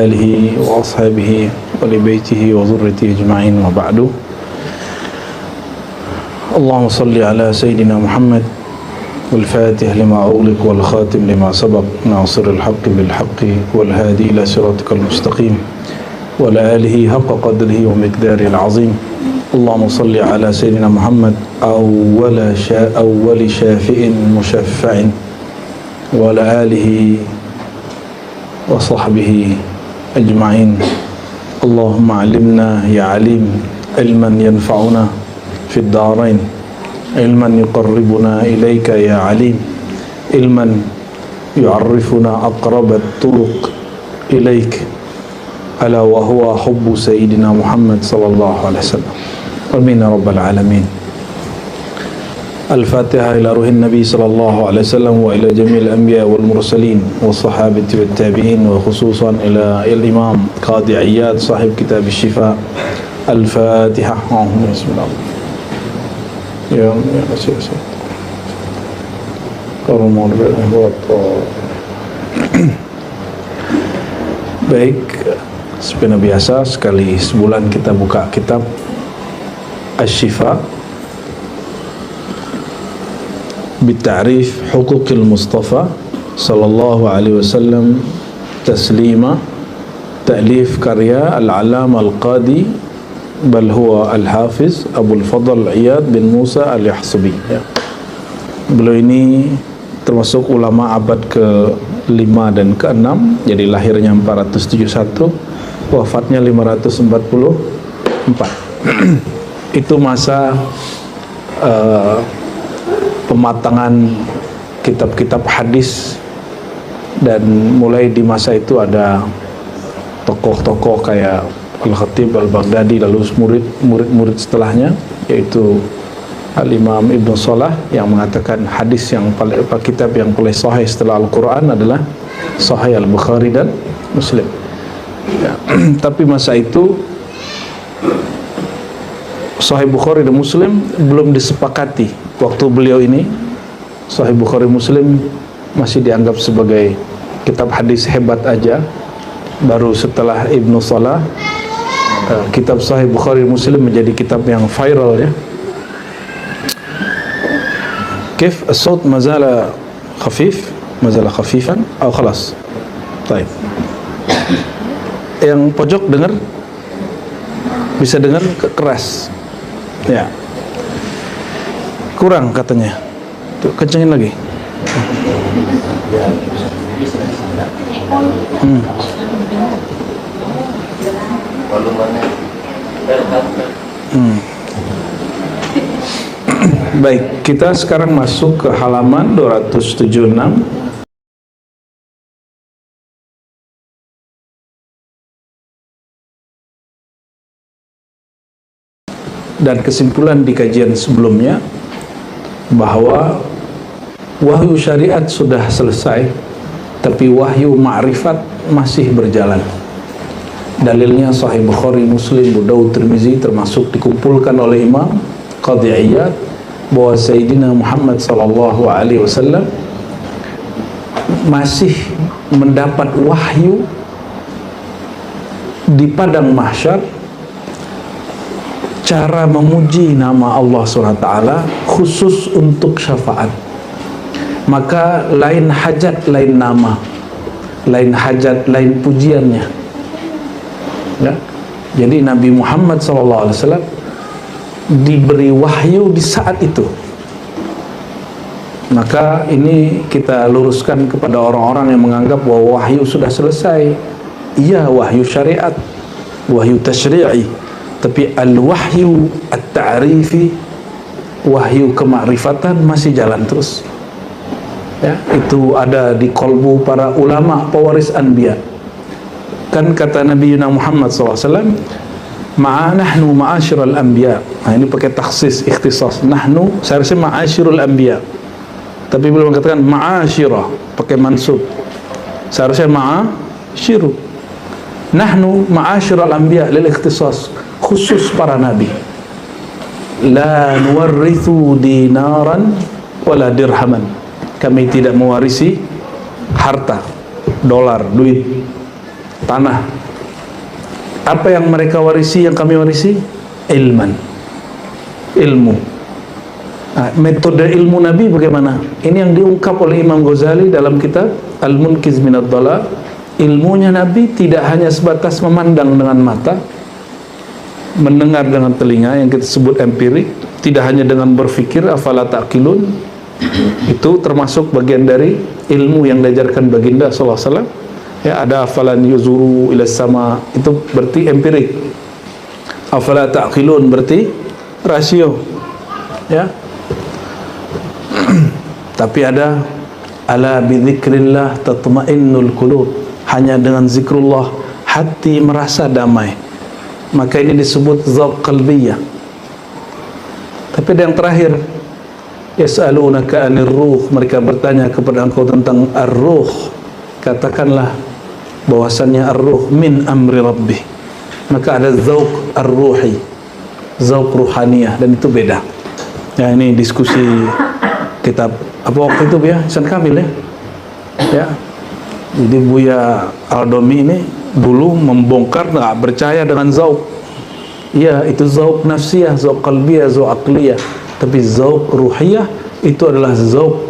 آله وأصحابه ولبيته وذريته أجمعين وبعد. اللهم صل على سيدنا محمد والفاتح لما أغلق والخاتم لما سبق ناصر الحق بالحق والهادي إلى صراطك المستقيم وعلى آله حق قدره ومقداره العظيم. اللهم صل على سيدنا محمد أول شافع مشفع وعلى آله وصحبه أجمعين. اللهم علمنا يا عليم علما ينفعنا في الدارين، علما يقربنا إليك يا عليم، علما يعرفنا أقرب الطرق إليك، ألا وهو حب سيدنا محمد صلى الله عليه وسلم. آمين يا رب العالمين. الفاتحة إلى روح النبي صلى الله عليه وسلم وإلى جميع الأنبياء والمرسلين والصحابة والتابعين، وخصوصا إلى الإمام قاضي عياد صاحب كتاب الشفاء. الفاتحة. بسم الله. يا رسول الله. Baik, seperti biasa sekali sebulan kita buka kitab Asy-Syifa bitarif huquqil Mustafa sallallahu alaihi wasallam taslima, ta'lif karya al-alama al-qadi bal huwa al-hafiz Abul Fadl Iyad bin Musa al-Yahsubi. Beliau ini termasuk ulama abad ke-5 dan ke-6, jadi lahirnya 471, wafatnya 544. Itu masa pematangan kitab-kitab hadis, dan mulai di masa itu ada tokoh-tokoh kayak Al-Khatib Al-Baghdadi, lalu murid-murid setelahnya yaitu Al-Imam Ibn Salah yang mengatakan hadis yang paling, kitab yang paling sahih setelah Al-Quran adalah Sahih Al-Bukhari dan Muslim. Ya. Tapi masa itu Sahih Bukhari dan Muslim belum disepakati. Waktu beliau ini Sahih Bukhari Muslim masih dianggap sebagai kitab hadis hebat aja. Baru setelah Ibnu Salah kitab Sahih Bukhari Muslim menjadi kitab yang viral ya. كيف الصوت ما زال خفيف ما زال خفيفا أو خلاص طيب. Yang pojok dengar, bisa dengar keras ya, kurang katanya, tuh kencengin lagi. Baik, kita sekarang masuk ke halaman 276. Dan kesimpulan di kajian sebelumnya bahwa wahyu syariat sudah selesai, tapi wahyu ma'rifat masih berjalan. Dalilnya Sahih Bukhari, Muslim, Abu Daud, Tirmizi termasuk dikumpulkan oleh Imam Qadhi Iyad bahwa Sayyidina Muhammad sallallahu alaihi wasallam masih mendapat wahyu di padang mahsyar, cara memuji nama Allah SWT khusus untuk syafaat. Maka lain hajat, lain nama, lain hajat, lain pujiannya ya. Jadi Nabi Muhammad SAW diberi wahyu di saat itu. Maka ini kita luruskan kepada orang-orang yang menganggap bahwa wahyu sudah selesai. Iya, wahyu syariat, wahyu tasyri'i, tapi al-wahyu at-ta'rifi, wahyu kemakrifatan masih jalan terus ya. Itu ada di kolbu para ulama pewaris anbiya. Kan kata Nabi Muhammad SAW, nahnu ma'asyiral anbiya. Nah, ini pakai takhsis, ikhtisas. Nahnu seharusnya ma'asyirul anbiya, tapi belum mengatakan ma'asyirah, pakai mansub. Seharusnya ma'asyiru. Nahnu ma'asyiral anbiya lil ikhtisas, khusus para nabi. La nuwarrithu dinaran wala dirhaman. Kami tidak mewarisi harta, dolar, duit. tanah. Apa yang mereka warisi, yang kami warisi? Ilman, ilmu. Nah, metode ilmu Nabi bagaimana? Ini yang diungkap oleh Imam Ghazali dalam kitab Al-Munqiz Minadh Dhalal. Ilmunya Nabi tidak hanya sebatas memandang dengan mata, mendengar dengan telinga, yang kita sebut empirik, tidak hanya dengan berfikir, afala ta'qilun. Itu termasuk bagian dari ilmu yang diajarkan baginda sallallahu alaihi wasallam. Ya, ada afalan yuzuru ila sama, itu berarti empirik. Afala ta'qilun berarti rasio. Ya. Tapi ada ala bidzikrillah tatma'innul qulub. Hanya dengan zikrullah hati merasa damai. Maka ini disebut dzauq qalbiyah. Tapi ada yang terakhir, yas'alunaka 'anir ruh, mereka bertanya kepada engkau tentang ar-ruh. Katakanlah bahwasannya ar-ruh min amri rabbih. Maka ada dzauq ar-ruhi, dzauq ruhaniyah, dan itu beda. Ya, ini diskusi kitab apa waktu itu ya, Ihsan Kamil ya. Ya. Jadi Buya Al-Domi ini dulu membongkar, nggak percaya dengan zauq. Ya, itu zauq nafsiyah, zauq qalbiyah, zauq aqliyah. Tapi zauq ruhiyah itu adalah zauq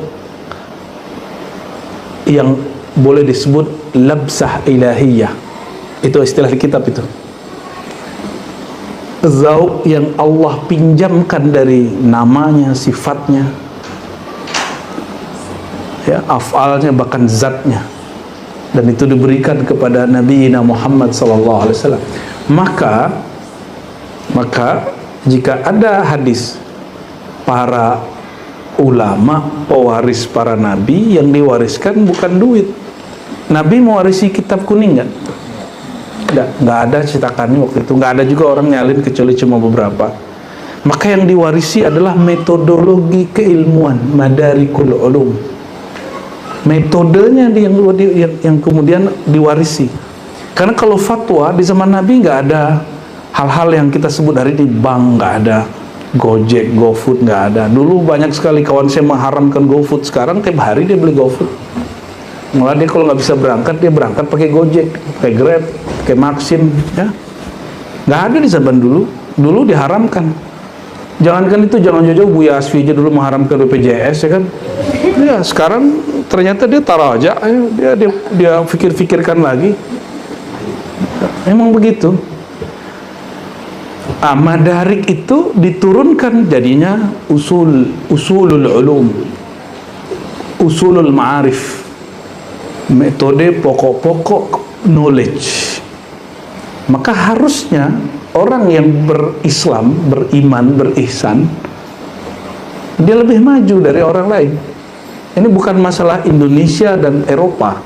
yang boleh disebut labsah ilahiyah. Itu istilah di kitab itu. Zauq yang Allah pinjamkan dari namanya, sifatnya, ya, afalnya, bahkan zatnya. Dan itu diberikan kepada Nabi Muhammad SAW. Maka jika ada hadis para ulama pewaris para nabi, yang diwariskan bukan duit. Nabi mewarisi kitab kuning nggak ada cetakannya waktu itu, nggak ada juga orang nyalin kecuali cuma beberapa. Maka yang diwarisi adalah metodologi keilmuan, madarikul ulum. Metodenya yang kemudian diwarisi. Karena kalau fatwa di zaman Nabi nggak ada hal-hal yang kita sebut hari ini, bank nggak ada, Gojek, GoFood nggak ada. Dulu banyak sekali kawan saya mengharamkan GoFood, sekarang tiap hari dia beli GoFood. Malah dia kalau nggak bisa berangkat, dia berangkat pakai Gojek, pakai Grab, pakai Maxim, ya. Nggak ada di zaman dulu. Dulu diharamkan. Jangankan itu, jangan jauh-jauh Buya Asfi aja dulu mengharamkan BPJS, ya kan. Ya, sekarang ternyata dia taruh aja, dia pikir-pikirkan lagi. Memang begitu. Madarik itu diturunkan jadinya usulul ulum, usulul ma'arif, metode pokok-pokok knowledge. Maka harusnya orang yang berislam, beriman, berihsan, dia lebih maju dari orang lain. Ini bukan masalah Indonesia dan Eropa.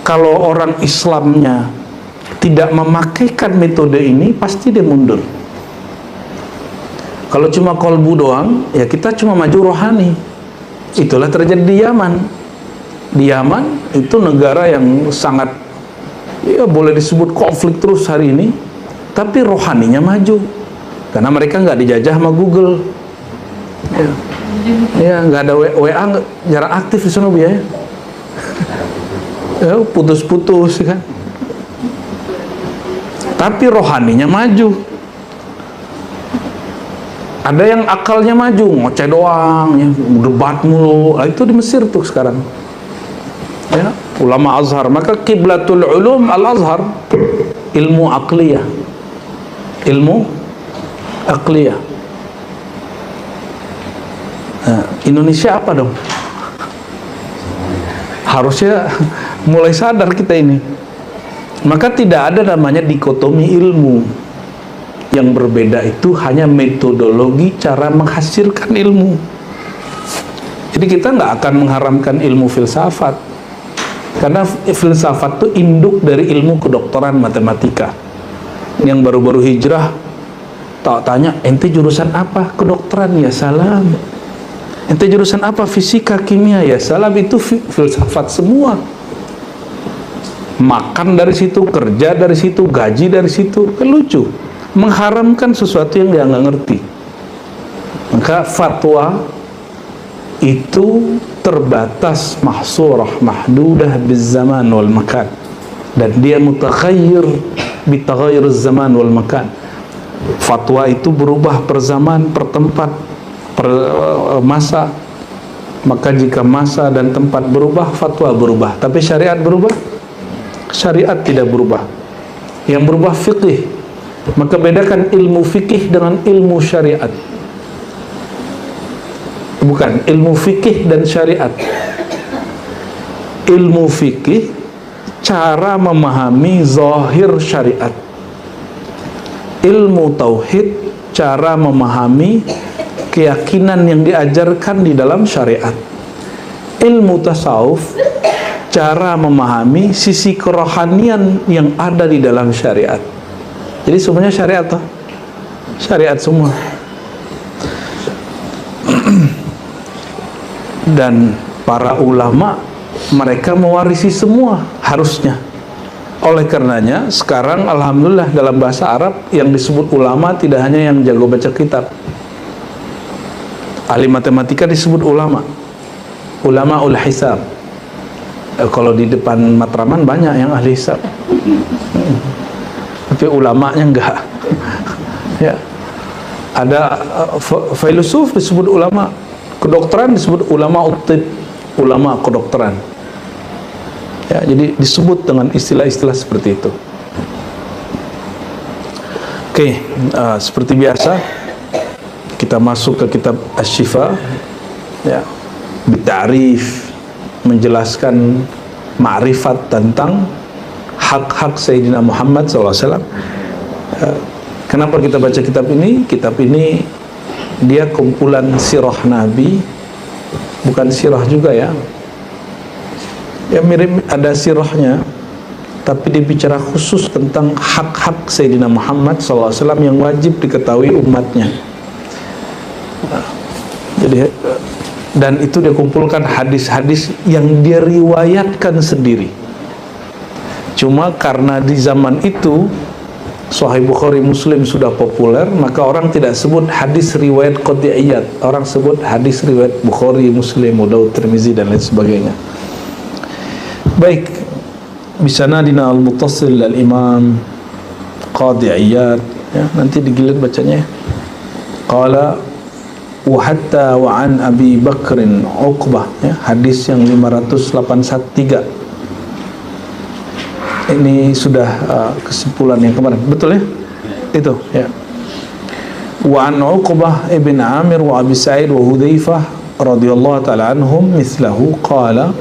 Kalau orang Islamnya tidak memakaikan metode ini, pasti dia mundur. Kalau cuma kolbu doang, ya kita cuma maju rohani. Itulah terjadi di Yaman. Di Yaman itu negara yang sangat, ya boleh disebut konflik terus hari ini, tapi rohaninya maju. Karena mereka nggak dijajah sama Google. Ya, nggak ada WA, jarang aktif di sana ya. Ya, putus-putus kan. Tapi rohaninya maju. Ada yang akalnya maju, ngoceh doang, ya, debat mulu. Nah, itu di Mesir tuh sekarang. Ya, ulama Azhar. Maka kiblatul ulum al-Azhar, ilmu aqliyah. Ilmu aqliyah. Nah, Indonesia apa dong? Harusnya mulai sadar kita ini. Maka tidak ada namanya dikotomi ilmu. Yang berbeda itu hanya metodologi cara menghasilkan ilmu. Jadi kita nggak akan mengharamkan ilmu filsafat, karena filsafat itu induk dari ilmu kedokteran matematika. Yang baru-baru hijrah tak tanya, ente jurusan apa? Kedokteran, ya salam. Ente jurusan apa? Fisika, kimia, ya salam. Itu filsafat semua. Makan dari situ, kerja dari situ, gaji dari situ. Kan lucu. Mengharamkan sesuatu yang dia nggak ngerti. Maka fatwa itu terbatas, mahsurah, mahdudah bizaman wal makan. dan dia mutakhayyir bitaghayyur zaman wal makan. Fatwa itu berubah per zaman, per tempat, per masa. Maka jika masa dan tempat berubah, fatwa berubah. Tapi syariat berubah? Syariat tidak berubah. Yang berubah fikih. Maka bedakan ilmu fikih dengan ilmu syariat. Bukan, ilmu fikih dan syariat. Ilmu fikih cara memahami zahir syariat. Ilmu tauhid cara memahami keyakinan yang diajarkan di dalam syariat. Ilmu tasawuf cara memahami sisi kerohanian yang ada di dalam syariat. Jadi semuanya syariat toh? Syariat semua. Dan para ulama mereka mewarisi semua harusnya. Oleh karenanya sekarang alhamdulillah dalam bahasa Arab yang disebut ulama tidak hanya yang jago baca kitab. Ahli matematika disebut ulama. Ulama ul hisab. Kalau di depan Matraman banyak yang ahli hisab. Tapi ulamanya enggak. Ya. Ada filosof disebut ulama, kedokteran disebut ulama utib, ulama kedokteran. Ya, jadi disebut dengan istilah-istilah seperti itu. Oke, seperti biasa kita masuk ke kitab Asy-Syifa, ya, bitarif, menjelaskan ma'rifat tentang hak-hak Sayyidina Muhammad SAW. Kenapa kita baca kitab ini? Kitab ini dia kumpulan sirah Nabi, bukan sirah juga ya. Ya mirip ada sirahnya, tapi dia bicara khusus tentang hak-hak Sayyidina Muhammad SAW yang wajib diketahui umatnya. Jadi dan itu dia kumpulkan hadis-hadis yang dia riwayatkan sendiri. Cuma karena di zaman itu Sahih Bukhari Muslim sudah populer, maka orang tidak sebut hadis riwayat qat'iyat, orang sebut hadis riwayat Bukhari, Muslim, Abu Daud, Tirmizi dan lain sebagainya. Baik, bisanadina al-muttasil al-imam Qadhi Iyad, ya, nanti digilid bacanya. Qala wa hatta wa an Abi Bakrin Uqbah, ya, hadis yang 583. Ini sudah kesimpulan yang kemarin, betul ya? Itu ya. Wa an Uqbah ibn Amir wa Abi Sa'id wa Hudzaifah radhiyallahu ta'ala anhum mithlahu qala.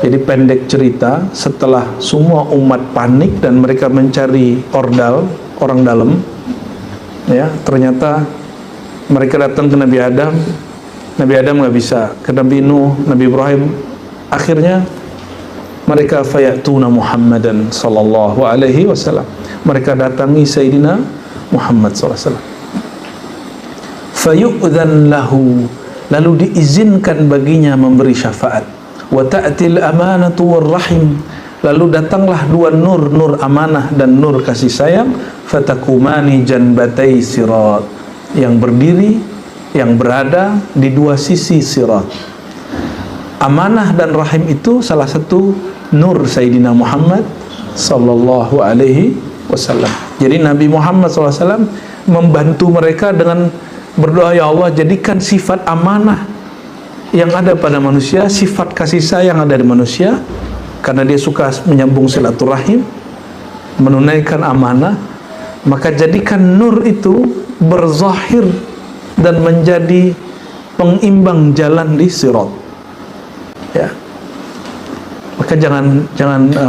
Jadi pendek cerita, setelah semua umat panik dan mereka mencari ordal, orang dalam, ya, ternyata mereka datang ke Nabi Adam. Nabi Adam nggak bisa, ke Nabi Nuh, Nabi Ibrahim. Akhirnya mereka fayatuna Muhammadan sallallahu alaihi wasallam. Mereka datangi Sayyidina Muhammad sallallahu alaihi wasallam. Fayu'dzan lahu, lalu diizinkan baginya memberi syafaat. Wa ta'til amanatu war rahim, lalu datanglah dua nur, nur amanah dan nur kasih sayang. Fatakumani janbatai sirat, yang berdiri, yang berada di dua sisi sirat. Amanah dan rahim itu salah satu nur Sayyidina Muhammad sallallahu alaihi wasallam. Jadi Nabi Muhammad SAW membantu mereka dengan berdoa, ya Allah jadikan sifat amanah yang ada pada manusia, sifat kasih sayang ada di manusia, karena dia suka menyambung silaturahim, menunaikan amanah, maka jadikan nur itu berzahir dan menjadi pengimbang jalan di sirat. Ya. Maka jangan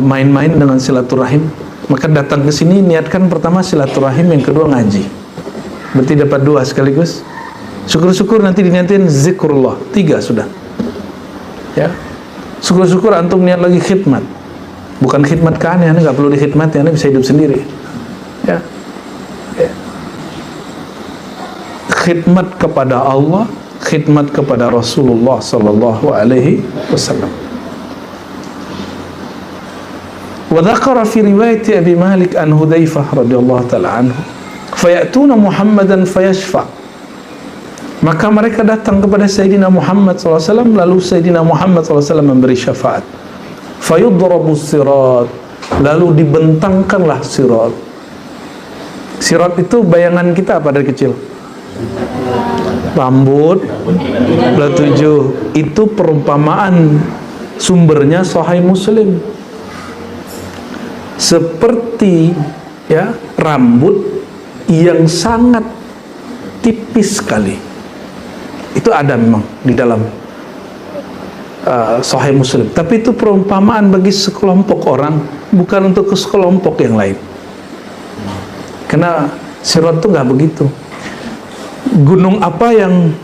main-main dengan silaturahim. Maka datang ke sini niatkan pertama silaturahim, yang kedua ngaji. Berarti dapat dua sekaligus. Syukur-syukur nanti diniatin zikrullah, 3 sudah. Ya. Syukur-syukur antum niat lagi khidmat. Bukan khidmat ke aneh, nggak perlu dikhidmati, aneh bisa hidup sendiri. Ya. Ya. Khidmat kepada Allah, khidmat kepada Rasulullah sallallahu alaihi wasallam. Wa dzakara fi riwayat Abi Malik an Hudzaifah radhiyallahu ta'ala anhu, fayatuna Muhammadan fayashfa. Maka mereka datang kepada Sayyidina Muhammad SAW, lalu Sayyidina Muhammad SAW memberi syafaat. Fayudrabu sirat, lalu dibentangkanlah sirat. Sirat itu bayangan kita apa dari kecil? Rambut, belah 7. Itu perumpamaan, sumbernya Sahih Muslim. Seperti ya rambut yang sangat tipis sekali. Itu ada memang di dalam Sahih Muslim. Tapi itu perumpamaan bagi sekelompok orang, bukan untuk sekelompok yang lain. Karena sirat itu nggak begitu. Gunung apa yang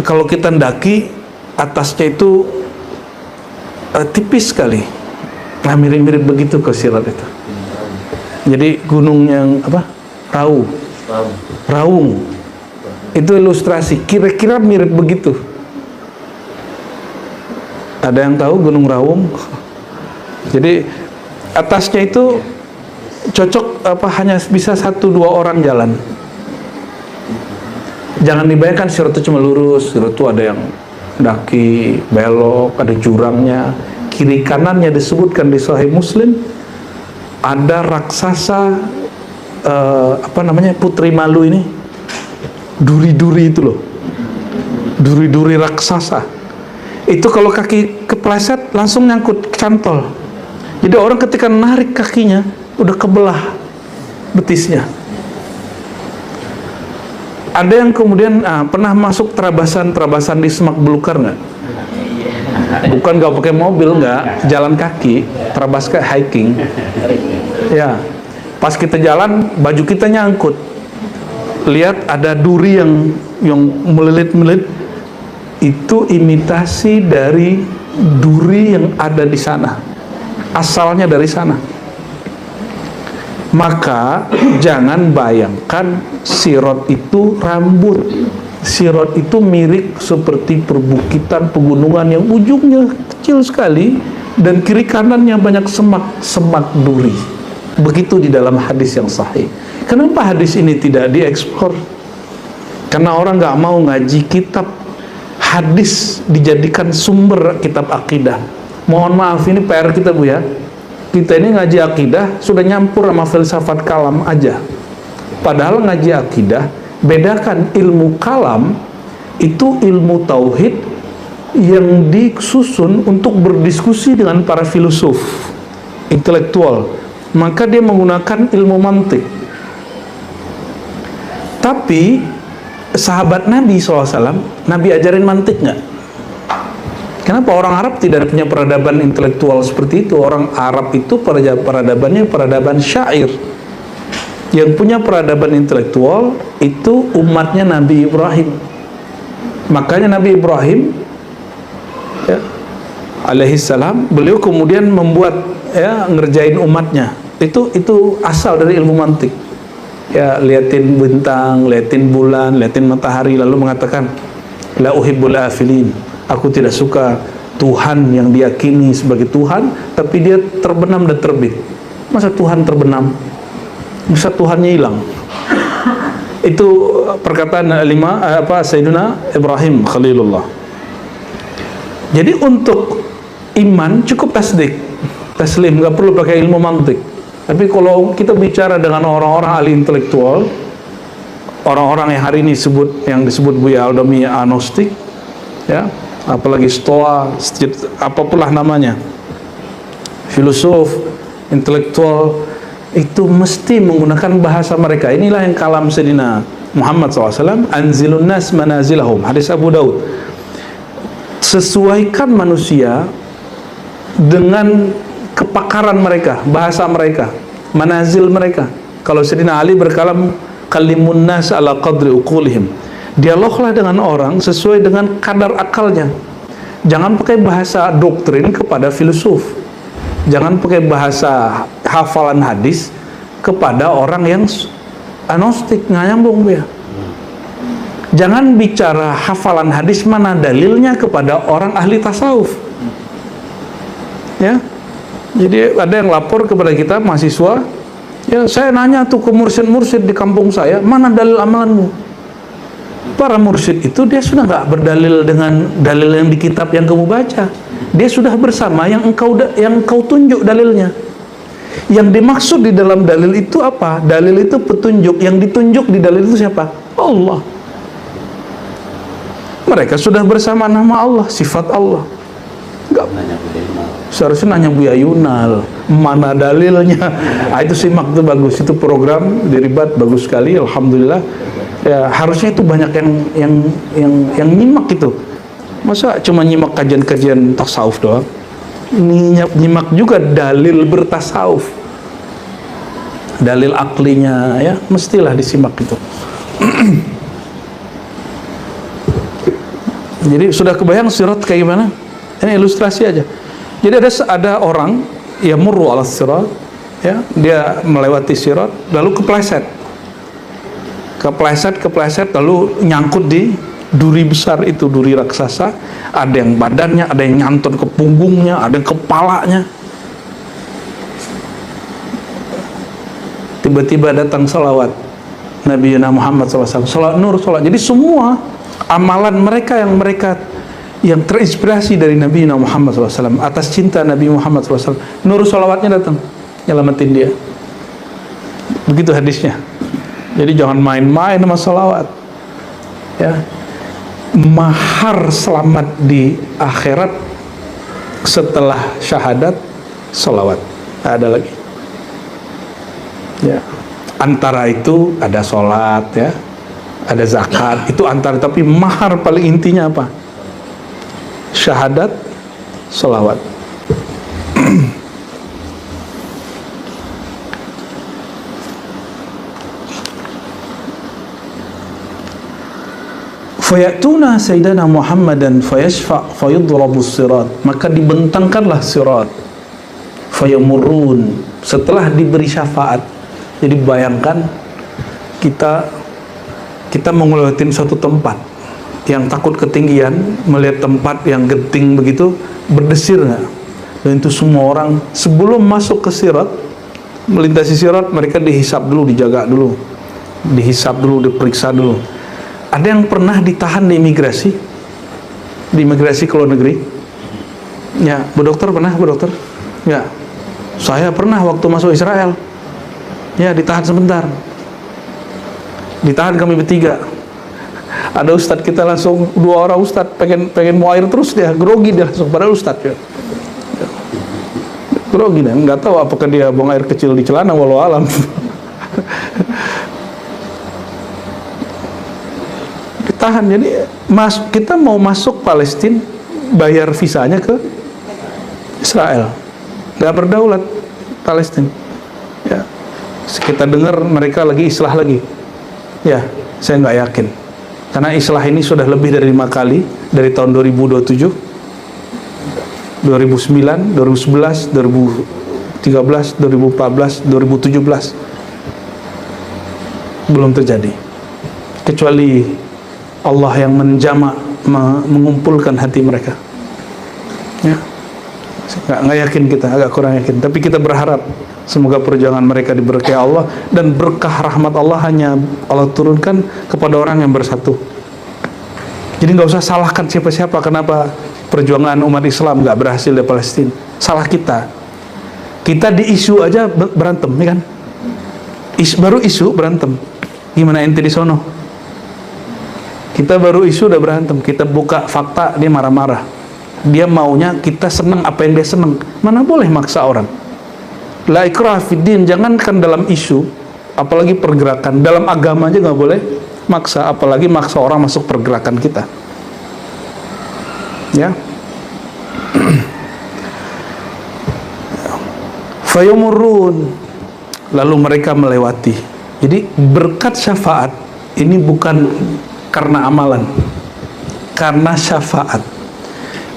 kalau kita ndaki atasnya itu tipis sekali. Nah, mirip-mirip begitu ke sirat itu. Jadi gunung yang apa? Raung. Itu ilustrasi. Kira-kira mirip begitu. Ada yang tahu Gunung Raung? Jadi atasnya itu cocok apa? Hanya bisa 1-2 orang jalan. Jangan dibayangkan sirat itu cuma lurus. Sirat itu ada yang daki, belok, ada jurangnya. Kiri kanannya disebutkan di Sahih Muslim. Ada raksasa Putri Malu ini. Duri-duri itu loh. Duri-duri raksasa. Itu kalau kaki kepleset langsung nyangkut cantol. Jadi orang ketika narik kakinya udah kebelah betisnya. Ada yang kemudian pernah masuk terabasan di Semak Belukar nggak? Bukan nggak pakai mobil, nggak, jalan kaki, terabas kayak hiking. Ya, pas kita jalan baju kita nyangkut. Lihat ada duri yang melilit-melilit. Itu imitasi dari duri yang ada di sana. Asalnya dari sana. Maka jangan bayangkan sirat itu rambut. Sirat itu mirip seperti perbukitan pegunungan yang ujungnya kecil sekali dan kiri kanannya banyak semak duri. Begitu di dalam hadis yang sahih. Kenapa hadis ini tidak dieksplor? Karena orang nggak mau ngaji kitab hadis dijadikan sumber kitab akidah. Mohon maaf, ini PR kita Bu ya. Kita ini ngaji akidah sudah nyampur sama filsafat kalam aja. Padahal ngaji akidah, bedakan ilmu kalam itu ilmu tauhid yang disusun untuk berdiskusi dengan para filosof intelektual. Maka dia menggunakan ilmu mantik. Tapi sahabat Nabi SAW, Nabi ajarin mantik nggak? Kenapa orang Arab tidak punya peradaban intelektual seperti itu? Orang Arab itu peradabannya peradaban syair. Yang punya peradaban intelektual itu umatnya Nabi Ibrahim. Makanya Nabi Ibrahim ya, alaihissalam, beliau kemudian membuat ya, ngerjain umatnya. Itu asal dari ilmu mantik. Ya, liatin bintang, liatin bulan, liatin matahari, lalu mengatakan la uhibbul afilin. Aku tidak suka Tuhan yang diyakini sebagai Tuhan tapi dia terbenam dan terbit. Masa Tuhan terbenam? Masa Tuhannya hilang? Itu perkataan Sayyidina Ibrahim Khalilullah. Jadi untuk iman cukup taslim, nggak perlu pakai ilmu mantik. Tapi kalau kita bicara dengan orang-orang ahli intelektual, orang-orang yang hari ini yang disebut Buya Aldami agnostik, ya, apalagi stoa, apapun lah namanya, filosof, intelektual, itu mesti menggunakan bahasa mereka. Inilah yang kalam Sayyidina Muhammad SAW, anzilun nas manazilahum, hadis Abu Daud. Sesuaikan manusia dengan kepakaran mereka, bahasa mereka, manazil mereka. Kalau Sayyidina Ali berkalam kalimun nas ala qadri uqulihim, dialoglah dengan orang sesuai dengan kadar akalnya. Jangan pakai bahasa doktrin kepada filosof. Jangan pakai bahasa hafalan hadis kepada orang yang agnostik, nggak nyambung ya. Jangan bicara hafalan hadis mana dalilnya kepada orang ahli tasawuf. Ya. Jadi ada yang lapor kepada kita mahasiswa, ya saya nanya tuh ke mursyid-mursyid di kampung saya, mana dalil amalanmu? Para mursyid itu dia sudah nggak berdalil dengan dalil yang di kitab yang kamu baca. Dia sudah bersama yang engkau tunjuk dalilnya. Yang dimaksud di dalam dalil itu apa? Dalil itu petunjuk. Yang ditunjuk di dalil itu siapa? Allah. Mereka sudah bersama nama Allah, sifat Allah. Enggak. Seharusnya nanya Buya Yunal, mana dalilnya? Itu simak tuh, bagus. Itu program diribat bagus sekali, alhamdulillah. Ya, harusnya itu banyak yang nyimak itu. Masa cuma nyimak kajian-kajian tasawuf doang? Nyimak juga dalil bertasawuf, dalil aklinya, ya mestilah disimak itu. Jadi sudah kebayang sirat kayak gimana? Ini ilustrasi aja. Jadi ada orang yang murru ala sirat, ya, dia melewati sirat lalu kepleset lalu nyangkut di duri besar itu, duri raksasa. Ada yang badannya, ada yang nyantun ke punggungnya, ada yang kepalanya. Tiba-tiba datang salawat Nabi Muhammad SAW, salawat nur, salawat. Jadi semua amalan mereka yang terinspirasi dari Nabi Muhammad SAW, atas cinta Nabi Muhammad SAW, nur salawatnya datang nyelamatin dia. Begitu hadisnya. Jadi jangan main-main sama salawat, ya. Mahar selamat di akhirat setelah syahadat salawat, ada lagi, ya. Antara itu ada sholat, ya, ada zakat, itu antara, tapi mahar paling intinya apa? Syahadat, salawat. Fayatuna Sayyidina Muhammadan fayashfa' fayudrabus sirat, maka dibentangkanlah sirat, fayamurun, setelah diberi syafaat. Jadi bayangkan kita mau ngelewatin suatu tempat yang takut ketinggian, melihat tempat yang genting begitu, berdesir nggak? Dan itu semua orang sebelum masuk ke sirat, melintasi sirat, mereka dihisap dulu, dijaga dulu, dihisap dulu, diperiksa dulu. Ada yang pernah ditahan di imigrasi ke luar negeri? Ya, Bu Dokter pernah, Bu Dokter? Ya, saya pernah waktu masuk Israel. Ya, ditahan sebentar. Ditahan kami bertiga. Ada ustadz kita langsung, 2 orang ustadz pengen mau air terus, dia grogi, dia langsung pada ustadz, ya. Grogi, dan nggak tahu apakah dia buang air kecil di celana, walau alam. Ditahan. Jadi kita mau masuk Palestina, bayar visanya ke Israel, nggak berdaulat Palestina, ya. Kita dengar mereka lagi islah lagi, ya, saya nggak yakin, karena islah ini sudah lebih dari 5 kali dari tahun 2027, 2009, 2011, 2013, 2014, 2017 belum terjadi, kecuali Allah yang mengumpulkan hati mereka, ya. Nggak yakin, kita agak kurang yakin, tapi kita berharap semoga perjuangan mereka diberkahi Allah, dan berkah rahmat Allah hanya Allah turunkan kepada orang yang bersatu. Jadi nggak usah salahkan siapa-siapa kenapa perjuangan umat Islam nggak berhasil di Palestina. Salah kita di isu aja berantem, ya kan? Baru isu berantem, gimana ente di sono? Kita baru isu udah berantem, kita buka fakta dia marah-marah. Dia maunya kita senang apa yang dia senang. Mana boleh maksa orang. La ikraha fiddin, jangankan dalam isu, apalagi pergerakan, dalam agama aja nggak boleh maksa, apalagi maksa orang masuk pergerakan kita, ya. Fayamurun, lalu mereka melewati. Jadi berkat syafaat ini bukan karena amalan, karena syafaat.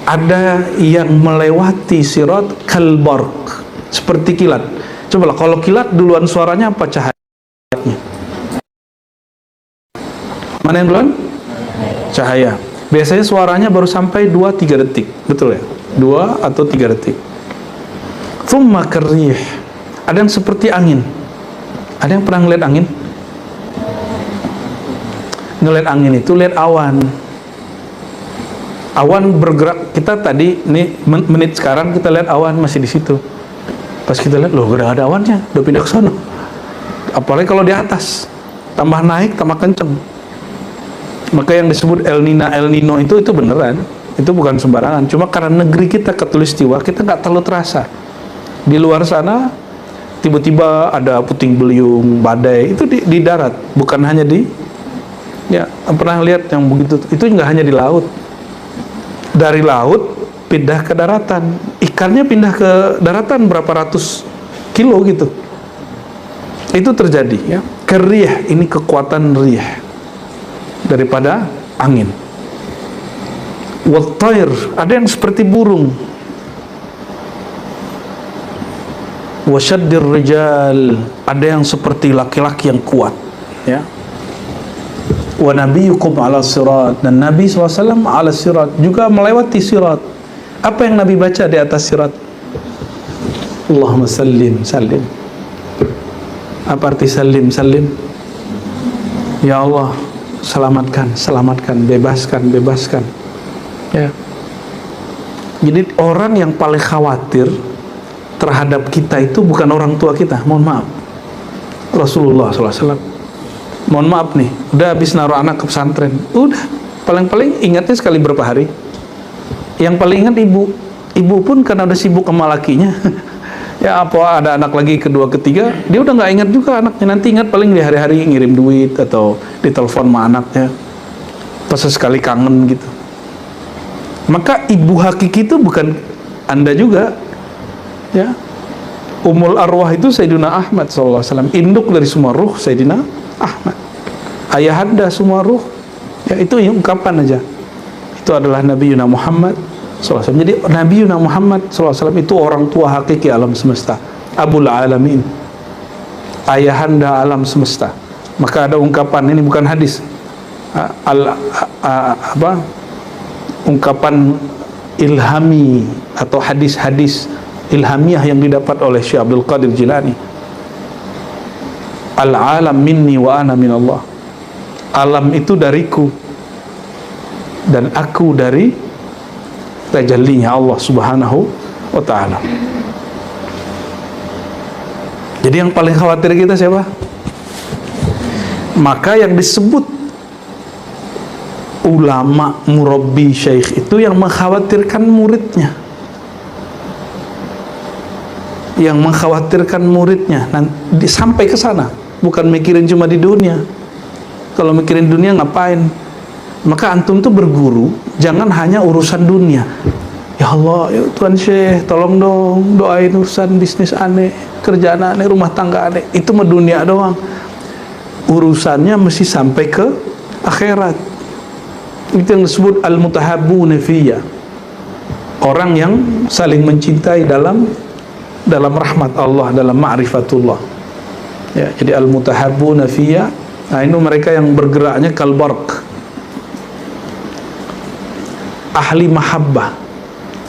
Ada yang melewati sirat kalbarq, seperti kilat. Cobalah kalau kilat duluan suaranya apa cahayanya? Mana yang duluan? Cahaya. Biasanya suaranya baru sampai 2-3 detik, betul ya? 2 atau 3 detik. Thumma karrih, ada yang seperti angin. Ada yang pernah ngeliat angin? Ngeliat angin itu lihat awan. Awan bergerak. Kita tadi nih menit sekarang kita lihat awan masih di situ. Pas kita lihat, loh udah ada awannya, udah pindah ke sana. Apalagi kalau di atas, tambah naik, tambah kenceng. Maka yang disebut El Nino itu beneran, itu bukan sembarangan. Cuma karena negeri kita Katulistiwa, kita nggak terlalu terasa. Di luar sana, tiba-tiba ada puting beliung, badai, itu di darat, bukan hanya di, ya pernah lihat yang begitu, itu nggak hanya di laut. Dari laut pindah ke daratan, ikannya pindah ke daratan berapa ratus kilo gitu. Itu terjadi, ya. Kerih, ini kekuatan rih daripada angin. Wattair, ada yang seperti burung. Wasyaddir rijal, ada yang seperti laki-laki yang kuat, ya. Wa nabiyukum ala sirat, dan Nabi SAW ala sirat, juga melewati sirat. Apa yang Nabi baca di atas sirat? Allahumma sallim, sallim. Apa arti sallim, sallim? Ya Allah, selamatkan, selamatkan, bebaskan, bebaskan, ya. Jadi orang yang paling khawatir terhadap kita itu bukan orang tua kita, mohon maaf, Rasulullah SAW. Mohon maaf nih, udah habis naruh anak ke pesantren, udah paling-paling ingatnya sekali berapa hari. Yang paling ingat ibu pun karena udah sibuk sama lakinya. Ya apa ada anak lagi kedua ketiga, dia udah nggak ingat juga anaknya. Nanti ingat paling di hari-hari ngirim duit atau ditelepon sama anaknya, pas sekali kangen gitu. Maka ibu hakiki itu bukan Anda juga, ya. Ummul arwah itu Sayyidina Ahmad SAW, induk dari semua ruh Sayyidina Ahmad, ayahanda semua ruh, ya. Itu yang ungkapan aja. Itu adalah Nabi Yuna Muhammad SAW. Jadi Nabi Yuna Muhammad SAW itu orang tua hakiki alam semesta, Abul Alamin, ayahanda alam semesta. Maka ada ungkapan, ini bukan hadis, ungkapan ilhami atau hadis-hadis ilhamiah yang didapat oleh Syekh Abdul Qadir Jilani. Al-alam minni wa ana min Allah. Alam itu dariku dan aku dari tajallinya Allah Subhanahu wa ta'ala. Jadi yang paling khawatir kita siapa? Maka yang disebut ulama, murabbi, syekh itu yang mengkhawatirkan muridnya, yang mengkhawatirkan muridnya nanti sampai ke sana, bukan mikirin cuma di dunia. Kalau mikirin dunia ngapain? Maka antum tuh berguru jangan hanya urusan dunia. Ya Allah, ya Tuhan Syekh, tolong dong doain urusan bisnis aneh, kerjaan aneh, rumah tangga aneh. Itu mah dunia doang. Urusannya mesti sampai ke akhirat. Itu yang disebut al-mutahabbuna fiyya. Orang yang saling mencintai dalam rahmat Allah, dalam ma'rifatullah. Ya, jadi al-mutahabbuna fiyya. Nah, ini mereka yang bergeraknya kalbarq, ahli mahabbah.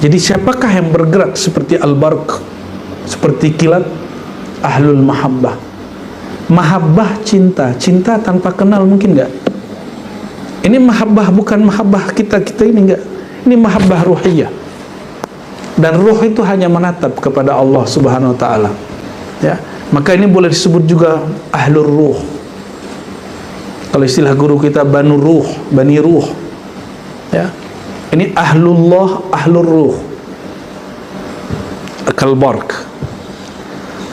Jadi siapakah yang bergerak seperti al-barq, seperti kilat? Ahlul mahabbah. Mahabbah cinta, cinta tanpa kenal mungkin enggak? Ini mahabbah bukan mahabbah kita ini enggak. Ini mahabbah ruhiyah. Dan ruh itu hanya menatap kepada Allah Subhanahu wa taala. Ya, maka ini boleh disebut juga ahlur ruh. Kalau istilah guru kita bani ruh. Ya. Ini ahlullah, ahlur ruh. Kalbarq.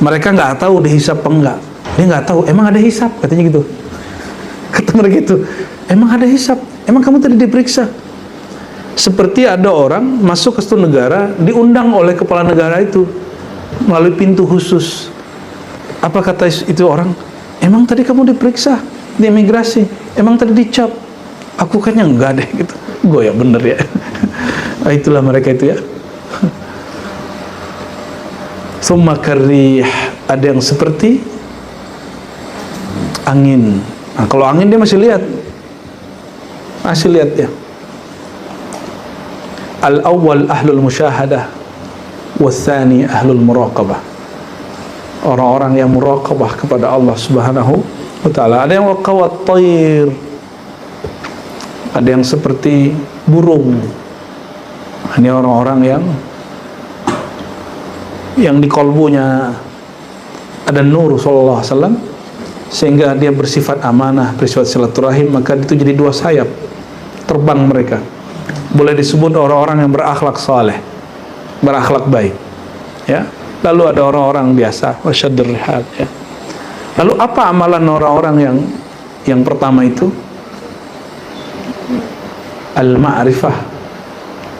Mereka nggak tahu dihisap apa enggak. Dia nggak tahu, emang ada hisap, katanya gitu. Kata mereka gitu, emang ada hisap, emang kamu tadi diperiksa. Seperti ada orang masuk ke suatu negara, diundang oleh kepala negara itu melalui pintu khusus. Apa kata itu orang? Emang tadi kamu diperiksa di imigrasi? Emang tadi dicap? Aku kayaknya enggak deh gitu. Goyak bener ya. Nah, itulah mereka itu ya. Summa karih, ada yang seperti angin. Nah, kalau angin dia masih lihat ya. Al-awwal ahlul musyahadah, wathani ahlul muraqabah. Orang-orang yang muraqabah kepada Allah Subhanahu wa ta'ala. Ada yang waqawat tayr, ada yang seperti burung. Ini orang-orang yang yang di kolbunya ada nur sallallahu alaihi wasallam, sehingga dia bersifat amanah, bersifat silaturahim, maka itu jadi dua sayap terbang mereka. Boleh disebut orang-orang yang berakhlak saleh, berakhlak baik, ya. Lalu ada orang-orang biasa, wasyaddur rihal, ya. Lalu apa amalan orang-orang yang pertama itu? Al-ma'rifah,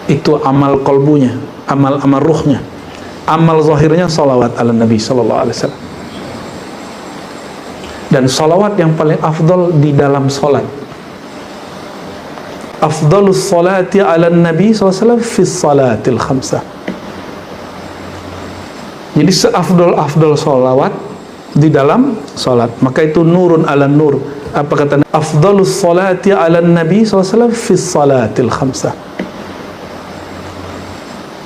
itu amal kolbunya, amal ruhnya. Amal zahirnya salawat ala Nabi sallallahu alaihi wasallam. Dan salawat yang paling afdal di dalam salat. Afdalus salati ala Nabi sallallahu alaihi wasallam fi salatil khamsah. Jadi seafdal-afdal salawat di dalam salat, maka itu nurun ala nur. Apa kata afdalus salati ala Nabi sallallahu alaihi wasallam fi salatil khamsah.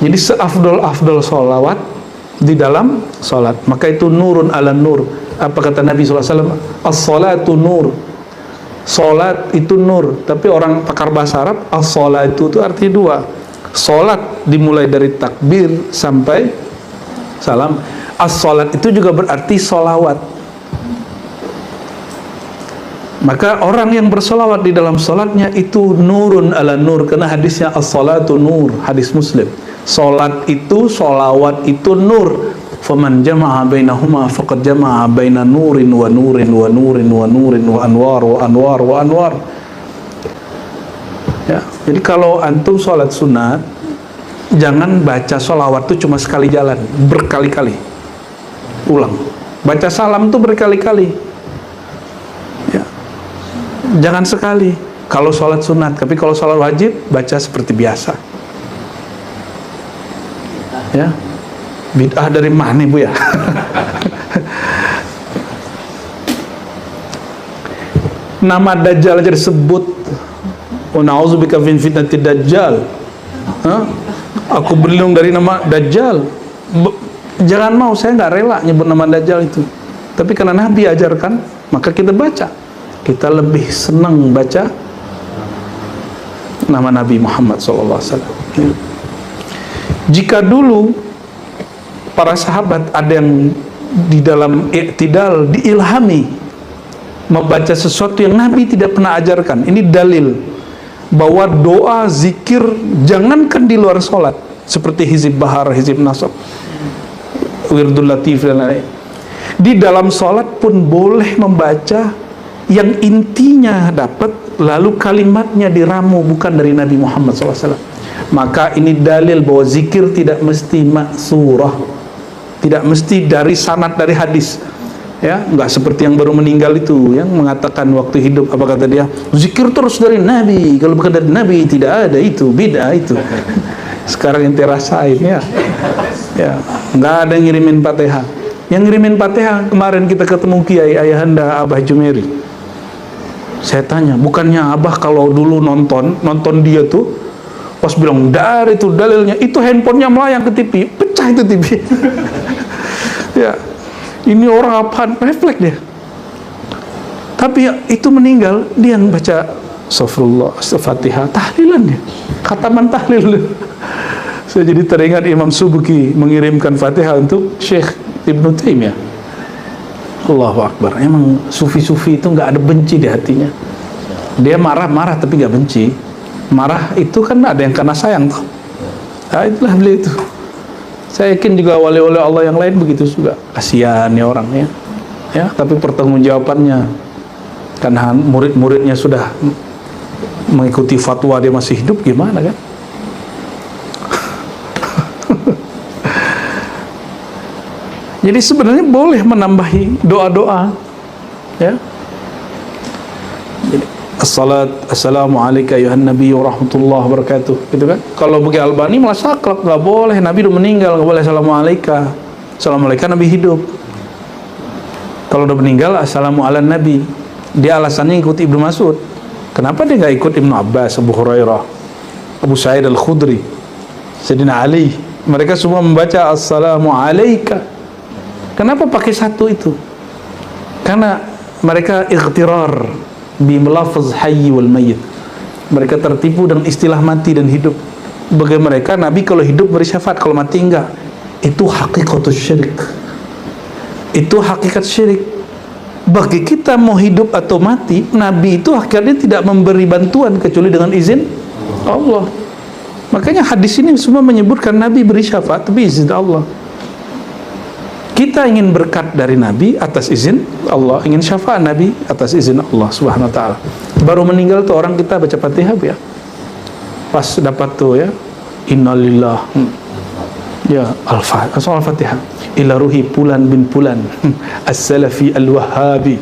Jadi seafdal-afdal salawat di dalam salat, maka itu nurun ala nur. Apa kata Nabi sallallahu alaihi wasallam? As-salatu nur. Salat itu nur, tapi orang pakar bahasa Arab, as-salatu itu artinya dua. Salat dimulai dari takbir sampai salam. As-salat itu juga berarti solawat. Maka orang yang bersolawat di dalam salatnya itu nurun ala nur, karena hadisnya as-salatu nur, hadis Muslim. Salat itu, solawat itu nur. Faman jama'a bainahuma faqad jama'a baina nurin wa nurin wa nurin wa nurin wa anwar wa anwar wa anwar. Ya, jadi kalau antum salat sunat, jangan baca solawat itu cuma sekali jalan, berkali-kali. Ulang. Baca salam itu berkali-kali. Ya. Jangan sekali. Kalau salat sunat, tapi kalau salat wajib baca seperti biasa. Ya. Bid'ah dari mana Bu ya? Nama Dajjal aja disebut. Wa na'udzubika min fitnatid Dajjal. Aku berlindung dari nama Dajjal. Jangan mau, saya nggak rela nyebut nama Dajjal itu. Tapi karena Nabi ajarkan, maka kita baca. Kita lebih senang baca nama Nabi Muhammad SAW. Jika dulu para sahabat ada yang di dalam i'tidal diilhami membaca sesuatu yang Nabi tidak pernah ajarkan, ini dalil bahwa doa, zikir jangankan di luar sholat, seperti hizib bahar, hizib nasab, wirdul latif dan lain-lain. Di dalam sholat pun boleh membaca yang intinya dapat, lalu kalimatnya diramu bukan dari Nabi Muhammad SAW. Maka ini dalil bahwa zikir tidak mesti maksurah, tidak mesti dari sanad dari hadis, ya, nggak seperti yang baru meninggal itu yang mengatakan waktu hidup, apa kata dia, zikir terus dari Nabi, kalau bukan dari Nabi tidak ada, itu bid'ah itu. Sekarang ente rasain, ya, nggak ada yang ngirimin Fatihah. Yang ngirimin Fatihah kemarin kita ketemu Kiai Ayahanda Abah Jumeri. Saya tanya, bukannya Abah kalau dulu nonton dia tuh pas bilang dari itu dalilnya, itu handphonenya melayang ke TV, pecah itu TV. Ya, ini orang apaan, refleks dia. Tapi ya, itu meninggal, dia yang baca astagfirullah, Fatihah, tahlilan dia, khataman tahlil. Saya jadi teringat Imam Subuki mengirimkan Fatihah untuk Syekh Ibnu Taimiyah. Allahu Akbar. Emang sufi-sufi itu nggak ada benci di hatinya. Dia marah-marah tapi nggak benci. Marah itu kan ada yang karena sayang tuh. Nah, itulah beliau itu. Saya yakin juga wali-wali Allah yang lain begitu juga. Kasihan ya orangnya. Ya, tapi pertanggungjawabannya, karena murid-muridnya sudah mengikuti fatwa dia masih hidup, gimana kan? Jadi sebenarnya boleh menambahi doa-doa, ya. Jadi, assalamualaikum ayuhan nabi wa rahmatullahi wabarakatuh, gitu kan? Kalau bagi Albani malah saklek, nggak boleh, Nabi udah meninggal, nggak boleh assalamualaikum Nabi hidup. Kalau udah meninggal, assalamualaikum Nabi. Dia alasannya ikut Ibnu Mas'ud. Kenapa dia nggak ikut Ibnu Abbas, Abu Hurairah, Abu Sa'id Al-Khudri, Sayyidina Ali? Mereka semua membaca assalamualaikum. Kenapa pakai satu itu? Karena mereka ightirar bi melafaz hayy wal mayyit. Mereka tertipu dengan istilah mati dan hidup. Bagi mereka Nabi kalau hidup beri syafaat, kalau mati enggak. Itu hakikatus syirik. Itu hakikat syirik. Bagi kita mau hidup atau mati, Nabi itu akhirnya tidak memberi bantuan kecuali dengan izin Allah. Makanya hadis ini semua menyebutkan Nabi beri syafaat tapi izin Allah. Kita ingin berkat dari Nabi atas izin Allah, ingin syafaat Nabi atas izin Allah Subhanahu wa taala. Baru meninggal tuh orang kita baca Fatihah ya. Pas dapat tuh ya, innalillah. Ya, Al-Fatihah. Ila ruhi Fulan bin Fulan As-Salafi Al-Wahhabi.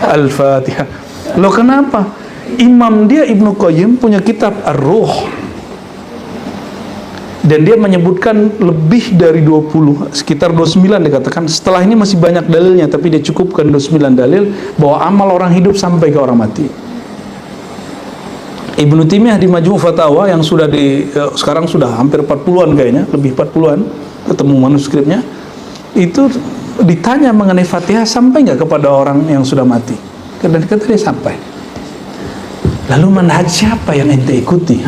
Al-Fatihah. Loh kenapa? Imam dia Ibnu Qayyim punya kitab Ar-Ruh. Dan dia menyebutkan lebih dari 20, sekitar 29 dikatakan. Setelah ini masih banyak dalilnya, tapi dia cukupkan 29 dalil bahwa amal orang hidup sampai ke orang mati. Ibnu Taimiyah di Majmu' Fatawa yang sudah sekarang sudah hampir 40-an kayaknya, lebih 40-an, ketemu manuskripnya, itu ditanya mengenai Fatihah sampai nggak kepada orang yang sudah mati. Dan kata dia sampai. Lalu manhaj siapa yang ente ikuti?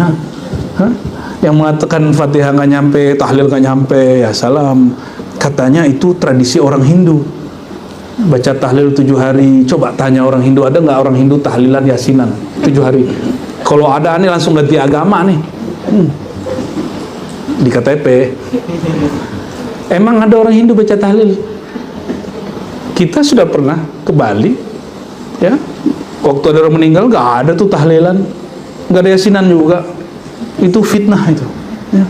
Yang mengatakan Fatihah nggak nyampe, tahlil nggak nyampe, ya salam. Katanya itu tradisi orang Hindu. Baca tahlil 7 hari. Coba tanya orang Hindu, ada nggak orang Hindu tahlilan yasinan 7 hari? Kalau ada nih langsung ganti agama nih. Di KTP. Emang ada orang Hindu baca tahlil? Kita sudah pernah ke Bali, ya. Waktu ada orang meninggal nggak ada tuh tahlilan, nggak ada yasinan juga. Itu fitnah itu. Ya.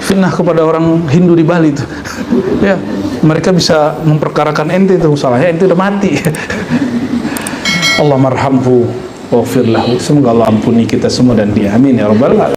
Fitnah kepada orang Hindu di Bali itu. Ya. Mereka bisa memperkarakan ente itu, salahnya ente udah mati. Allah marhamhu waghfir lahu. Semoga Allah ampuni kita semua dan dia. Amin ya rabbal alamin.